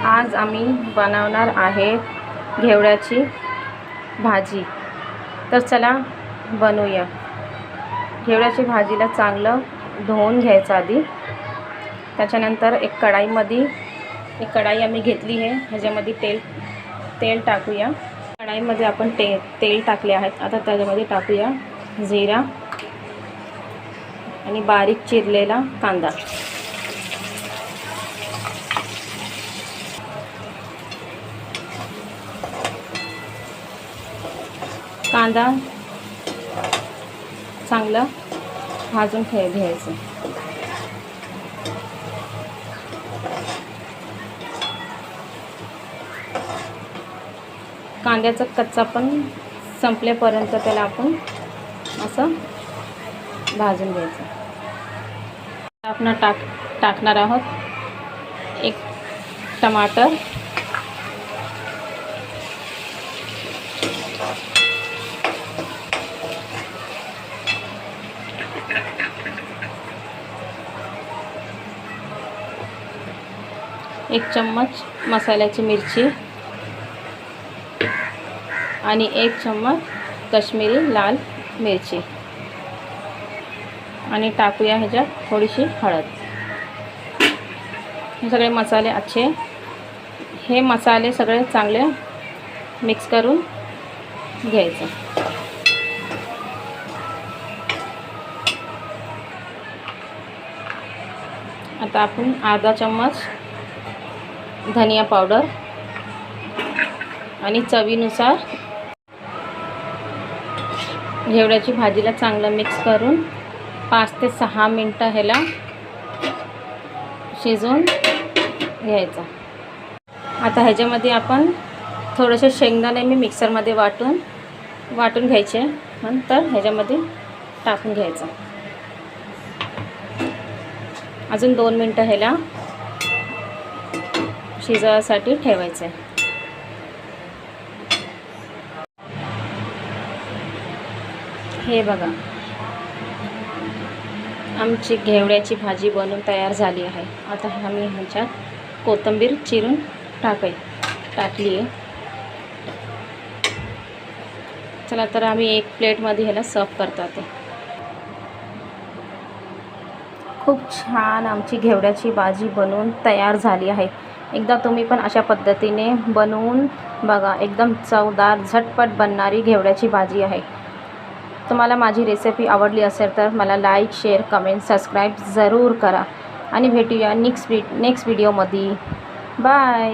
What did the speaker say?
आज आम्ही बनवणार आहे घेवड्याची भाजी। तर चला बनवूया। घेवड्याची भाजीला चांगलं धुवून घ्यायचं आधी। त्याच्यानंतर एक कढाई आम्ही घेतली आहे, ह्याच्यामध्ये तेल टाकूया। कढाईमध्ये आपण तेल टाकले आहेत। आता त्याच्यामध्ये टाकूया जिरा आणि बारीक चिरलेला कांदा। कांदा चांगला भाजून घ्यायचं। कांद्याचा कच्चा पण संपलेपर्यंत त्याला आपण असं भाजून घ्यायचं। आपण टाकणार आहोत एक टमाटर, एक चम्मच मसाल्याची मिरची आणि एक चम्मच काश्मीरी लाल मिरची आणि टाकूया ह्याच्यात थोडीशी हळद। हे सगळे मसाले हे मसाले सगळे चांगले मिक्स करून घ्यायचं। आता आपण अर्धा चम्मच धनिया पावडर आणि चवीनुसार घेवड्याची भाजीला चांगलं मिक्स करून 5 ते 6 मिनटं ह्याला शिजवून घ्यायचं। आता ह्याच्यामध्ये आपण थोडेसे शेंगदाणे मी मिक्सरमध्ये वाटून घ्यायचे, नंतर ह्याच्यामध्ये टाकून घ्यायचं। अजून 2 मिनटं ह्याला शिजवायसाठी ठेवायचं आहे। हे बघा, आमची घेवड्याची भाजी बनवून तयार झाली आहे। आता आम्ही ह्याच्यात कोथिंबीर चिरून टाकली आहे। चला तर आम्ही एक प्लेटमध्ये ह्याला सर्व करतात। खूप छान आमची घेवड्याची भाजी बनवून तयार झाली आहे। एकदा तुम्ही पण अशा पद्धतीने बनवून बघा। एकदम चवदार झटपट बनणारी घेवड्याची भाजी आहे। तुम्हाला माझी रेसिपी आवडली असेल तर मला लाईक, शेअर, कमेंट, सबस्क्राईब जरूर करा आणि भेटूया नेक्स्ट व्हिडिओमध्ये। बाय।